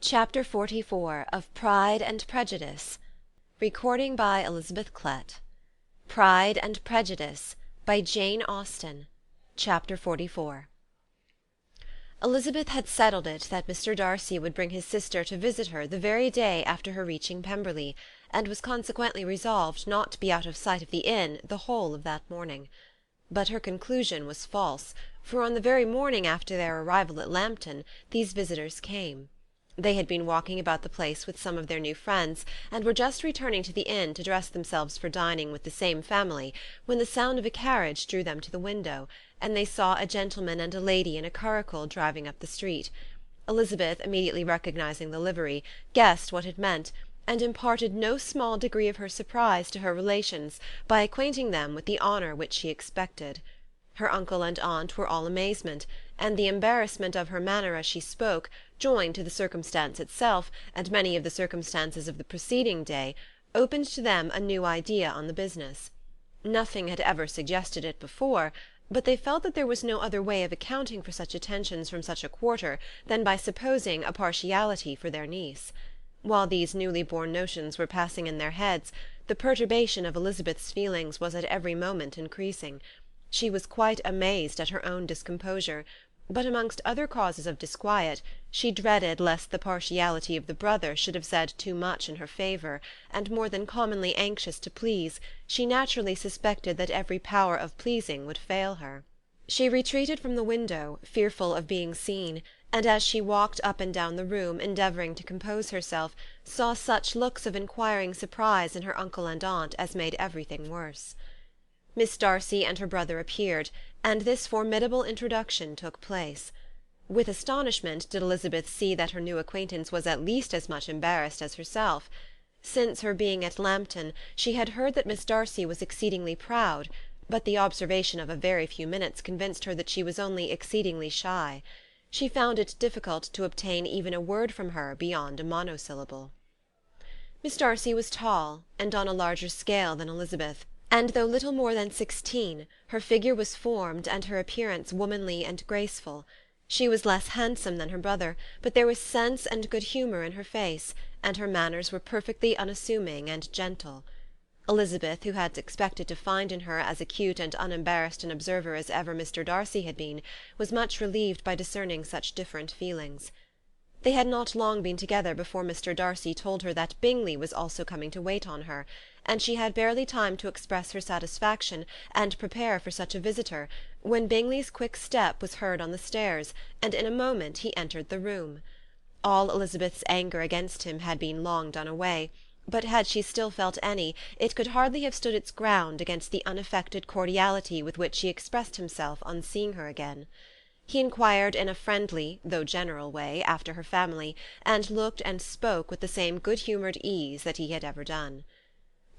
Chapter 44 of Pride and Prejudice. Recording by Elizabeth Klett. Pride and Prejudice by Jane Austen. Chapter 44. Elizabeth had settled it that Mr. Darcy would bring his sister to visit her the very day after her reaching Pemberley, and was consequently resolved not to be out of sight of the inn the whole of that morning. But her conclusion was false, for on the very morning after their arrival at Lambton these visitors came. They had been walking about the place with some of their new friends, and were just returning to the inn to dress themselves for dining with the same family, when the sound of a carriage drew them to the window, and they saw a gentleman and a lady in a curricle driving up the street. Elizabeth, immediately recognizing the livery, guessed what it meant, and imparted no small degree of her surprise to her relations by acquainting them with the honour which she expected. Her uncle and aunt were all amazement, and the embarrassment of her manner as she spoke, joined to the circumstance itself, and many of the circumstances of the preceding day, opened to them a new idea on the business. Nothing had ever suggested it before, but they felt that there was no other way of accounting for such attentions from such a quarter than by supposing a partiality for their niece. While these newly born notions were passing in their heads, the perturbation of Elizabeth's feelings was at every moment increasing. She was quite amazed at her own discomposure, but amongst other causes of disquiet, she dreaded lest the partiality of the brother should have said too much in her favour, and more than commonly anxious to please, she naturally suspected that every power of pleasing would fail her. She retreated from the window, fearful of being seen, and as she walked up and down the room, endeavouring to compose herself, saw such looks of inquiring surprise in her uncle and aunt as made everything worse. Miss Darcy and her brother appeared, and this formidable introduction took place. With astonishment did Elizabeth see that her new acquaintance was at least as much embarrassed as herself. Since her being at Lambton, she had heard that Miss Darcy was exceedingly proud, but the observation of a very few minutes convinced her that she was only exceedingly shy. She found it difficult to obtain even a word from her beyond a monosyllable. Miss Darcy was tall, and on a larger scale than Elizabeth, and though little more than 16, her figure was formed and her appearance womanly and graceful. She was less handsome than her brother, but there was sense and good humour in her face, and her manners were perfectly unassuming and gentle. Elizabeth, who had expected to find in her as acute and unembarrassed an observer as ever Mr. Darcy had been, was much relieved by discerning such different feelings. They had not long been together before Mr. Darcy told her that Bingley was also coming to wait on her, and she had barely time to express her satisfaction and prepare for such a visitor, when Bingley's quick step was heard on the stairs, and in a moment he entered the room. All Elizabeth's anger against him had been long done away, but had she still felt any, it could hardly have stood its ground against the unaffected cordiality with which he expressed himself on seeing her again. He inquired in a friendly, though general way, after her family, and looked and spoke with the same good-humoured ease that he had ever done.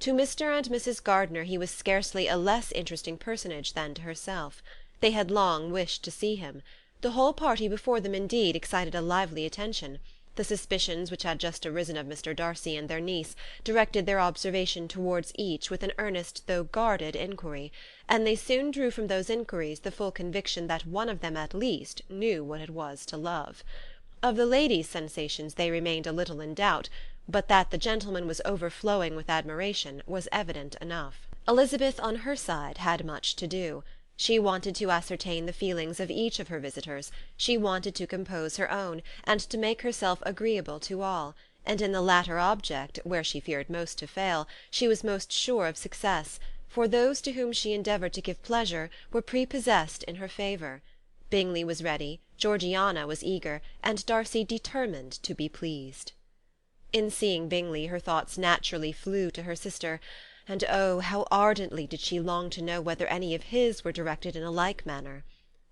To Mr. and Mrs. Gardiner he was scarcely a less interesting personage than to herself. They had long wished to see him. The whole party before them, indeed, excited a lively attention. The suspicions which had just arisen of Mr. Darcy and their niece directed their observation towards each with an earnest though guarded inquiry, and they soon drew from those inquiries the full conviction that one of them at least knew what it was to love. Of the ladies' sensations they remained a little in doubt, but that the gentleman was overflowing with admiration was evident enough. Elizabeth, on her side, had much to do. She wanted to ascertain the feelings of each of her visitors, she wanted to compose her own, and to make herself agreeable to all, and in the latter object, where she feared most to fail, she was most sure of success, for those to whom she endeavoured to give pleasure were prepossessed in her favour. Bingley was ready, Georgiana was eager, and Darcy determined to be pleased. In seeing Bingley her thoughts naturally flew to her sister, and oh, how ardently did she long to know whether any of his were directed in a like manner.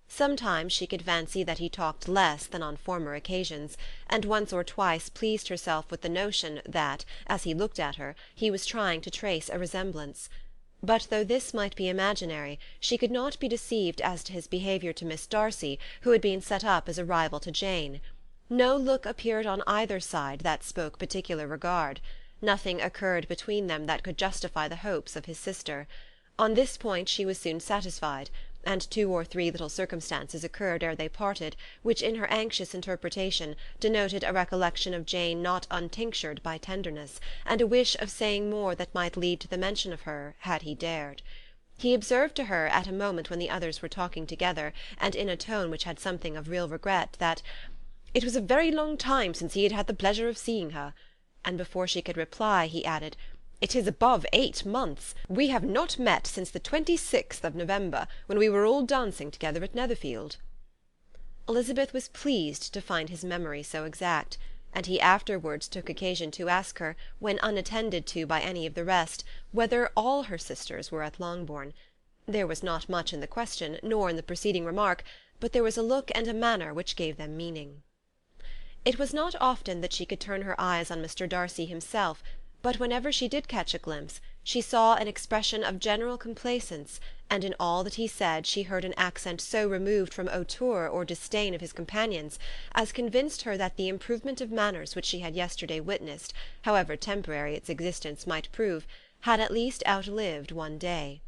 Sometimes she could fancy that he talked less than on former occasions, and once or twice pleased herself with the notion that, as he looked at her, he was trying to trace a resemblance. But though this might be imaginary, she could not be deceived as to his behaviour to Miss Darcy, who had been set up as a rival to Jane. No look appeared on either side that spoke particular regard. Nothing occurred between them that could justify the hopes of his sister. On this point she was soon satisfied, and 2 or 3 little circumstances occurred ere they parted, which in her anxious interpretation denoted a recollection of Jane not untinctured by tenderness, and a wish of saying more that might lead to the mention of her, had he dared. He observed to her at a moment when the others were talking together, and in a tone which had something of real regret, that "it was a very long time since he had had the pleasure of seeing her," and before she could reply, he added, "It is above 8 months. We have not met since the 26th of November, when we were all dancing together at Netherfield." Elizabeth was pleased to find his memory so exact, and he afterwards took occasion to ask her, when unattended to by any of the rest, whether all her sisters were at Longbourn. There was not much in the question, nor in the preceding remark, but there was a look and a manner which gave them meaning. It was not often that she could turn her eyes on Mr. Darcy himself, but whenever she did catch a glimpse, she saw an expression of general complacence, and in all that he said she heard an accent so removed from hauteur or disdain of his companions, as convinced her that the improvement of manners which she had yesterday witnessed, however temporary its existence might prove, had at least outlived one day.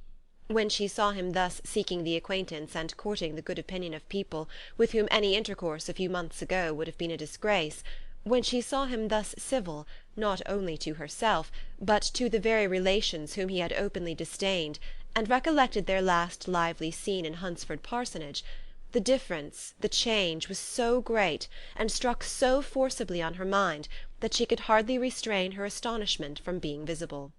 When she saw him thus seeking the acquaintance and courting the good opinion of people with whom any intercourse a few months ago would have been a disgrace, when she saw him thus civil, not only to herself, but to the very relations whom he had openly disdained, and recollected their last lively scene in Hunsford Parsonage, the difference, the change, was so great, and struck so forcibly on her mind, that she could hardly restrain her astonishment from being visible.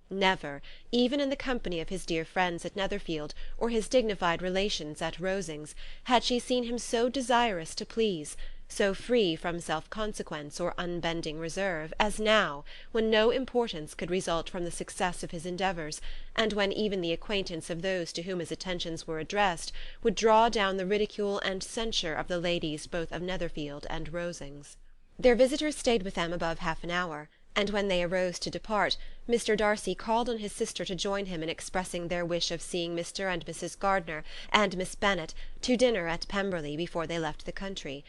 Never, even in the company of his dear friends at Netherfield, or his dignified relations at Rosings, had she seen him so desirous to please, so free from self-consequence or unbending reserve, as now, when no importance could result from the success of his endeavours, and when even the acquaintance of those to whom his attentions were addressed would draw down the ridicule and censure of the ladies both of Netherfield and Rosings. Their visitors stayed with them above half an hour, and when they arose to depart, Mr. Darcy called on his sister to join him in expressing their wish of seeing Mr. and Mrs. Gardiner and Miss Bennett to dinner at Pemberley before they left the country.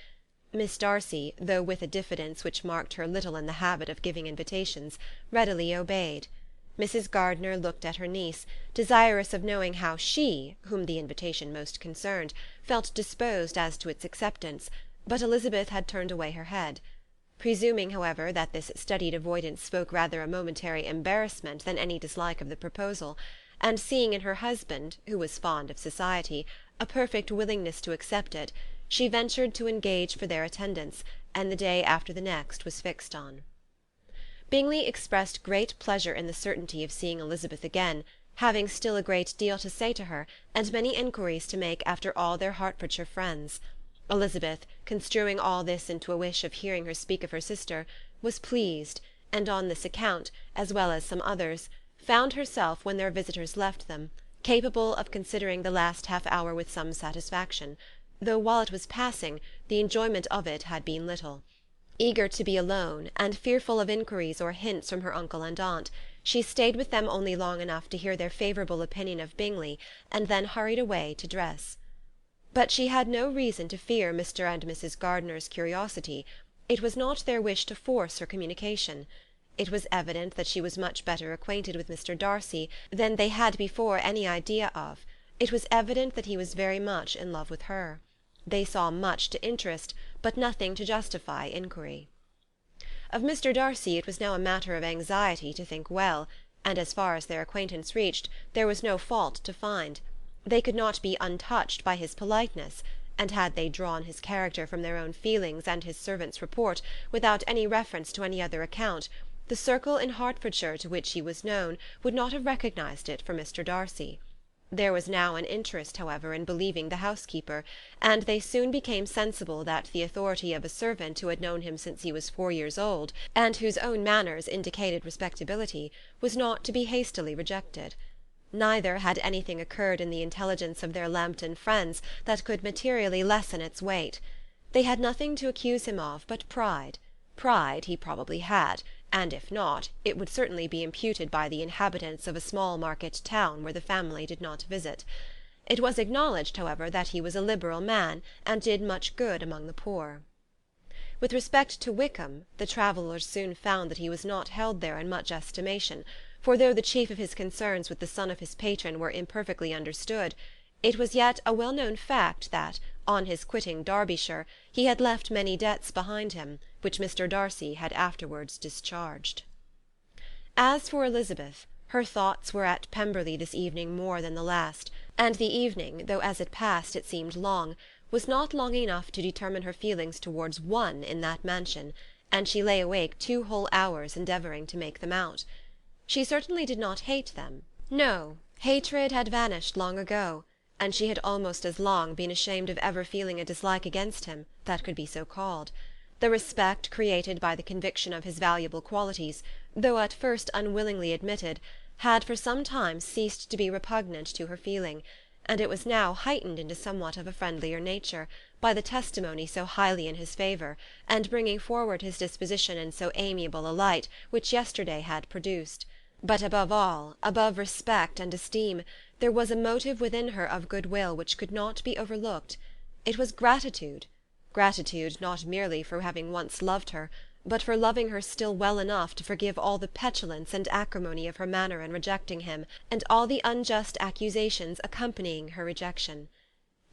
Miss Darcy, though with a diffidence which marked her little in the habit of giving invitations, readily obeyed. Mrs. Gardiner looked at her niece, desirous of knowing how she, whom the invitation most concerned, felt disposed as to its acceptance, but Elizabeth had turned away her head. Presuming, however, that this studied avoidance spoke rather a momentary embarrassment than any dislike of the proposal, and seeing in her husband, who was fond of society, a perfect willingness to accept it, she ventured to engage for their attendance, and the day after the next was fixed on. Bingley expressed great pleasure in the certainty of seeing Elizabeth again, having still a great deal to say to her, and many enquiries to make after all their Hertfordshire friends. Elizabeth, construing all this into a wish of hearing her speak of her sister, was pleased, and on this account, as well as some others, found herself, when their visitors left them, capable of considering the last half-hour with some satisfaction, though while it was passing, the enjoyment of it had been little. Eager to be alone, and fearful of inquiries or hints from her uncle and aunt, she stayed with them only long enough to hear their favourable opinion of Bingley, and then hurried away to dress. But she had no reason to fear Mr. and Mrs. Gardiner's curiosity. It was not their wish to force her communication. It was evident that she was much better acquainted with Mr. Darcy than they had before any idea of. It was evident that he was very much in love with her. They saw much to interest, but nothing to justify inquiry. Of Mr. Darcy it was now a matter of anxiety to think well, and as far as their acquaintance reached, there was no fault to find. They could not be untouched by his politeness, and had they drawn his character from their own feelings and his servant's report, without any reference to any other account, the circle in Hertfordshire to which he was known would not have recognized it for Mr. Darcy. There was now an interest, however, in believing the housekeeper, and they soon became sensible that the authority of a servant who had known him since he was 4 years old, and whose own manners indicated respectability, was not to be hastily rejected. Neither had anything occurred in the intelligence of their Lambton friends that could materially lessen its weight. They had nothing to accuse him of but pride. Pride he probably had, and if not, it would certainly be imputed by the inhabitants of a small market town where the family did not visit. It was acknowledged, however, that he was a liberal man, and did much good among the poor. With respect to Wickham, the travellers soon found that he was not held there in much estimation, for though the chief of his concerns with the son of his patron were imperfectly understood, It was yet a well-known fact that, on his quitting Derbyshire, he had left many debts behind him, which Mr. Darcy had afterwards discharged. As for Elizabeth, her thoughts were at Pemberley this evening more than the last, and the evening, though as it passed it seemed long, was not long enough to determine her feelings towards one in that mansion, and she lay awake 2 whole hours endeavouring to make them out. She certainly did not hate them. No, hatred had vanished long ago, and she had almost as long been ashamed of ever feeling a dislike against him that could be so called. The respect created by the conviction of his valuable qualities, though at first unwillingly admitted, had for some time ceased to be repugnant to her feeling, and it was now heightened into somewhat of a friendlier nature, by the testimony so highly in his favour, and bringing forward his disposition in so amiable a light, which yesterday had produced. But above all, above respect and esteem, there was a motive within her of goodwill which could not be overlooked. It was gratitude. Gratitude not merely for having once loved her, but for loving her still well enough to forgive all the petulance and acrimony of her manner in rejecting him, and all the unjust accusations accompanying her rejection.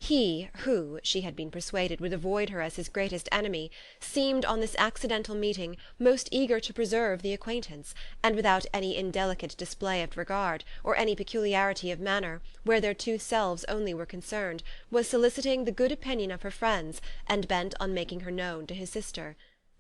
He, who, she had been persuaded, would avoid her as his greatest enemy, seemed, on this accidental meeting, most eager to preserve the acquaintance, and without any indelicate display of regard, or any peculiarity of manner, where their two selves only were concerned, was soliciting the good opinion of her friends, and bent on making her known to his sister.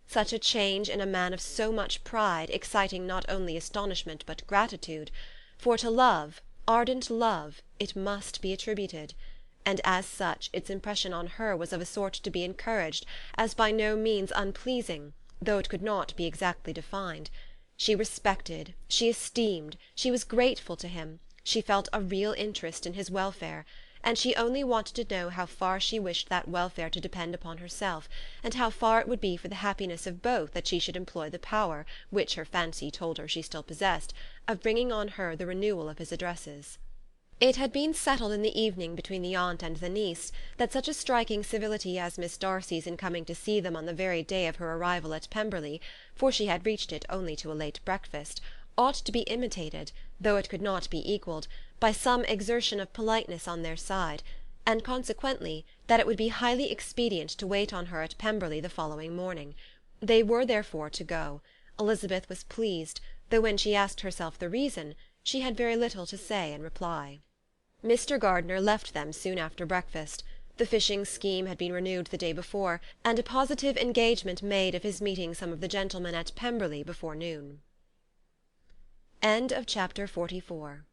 Such a change in a man of so much pride exciting not only astonishment but gratitude, for to love, ardent love, it must be attributed, and as such its impression on her was of a sort to be encouraged, as by no means unpleasing, though it could not be exactly defined. She respected, she esteemed, she was grateful to him, she felt a real interest in his welfare, and she only wanted to know how far she wished that welfare to depend upon herself, and how far it would be for the happiness of both that she should employ the power, which her fancy told her she still possessed, of bringing on her the renewal of his addresses. It had been settled in the evening between the aunt and the niece that such a striking civility as Miss Darcy's in coming to see them on the very day of her arrival at Pemberley, for she had reached it only to a late breakfast, ought to be imitated, though it could not be equalled, by some exertion of politeness on their side, and consequently that it would be highly expedient to wait on her at Pemberley the following morning. They were therefore to go. Elizabeth was pleased, though when she asked herself the reason, she had very little to say in reply. Mr. Gardiner left them soon after breakfast. The fishing scheme had been renewed the day before, and a positive engagement made of his meeting some of the gentlemen at Pemberley before noon. Chapter 45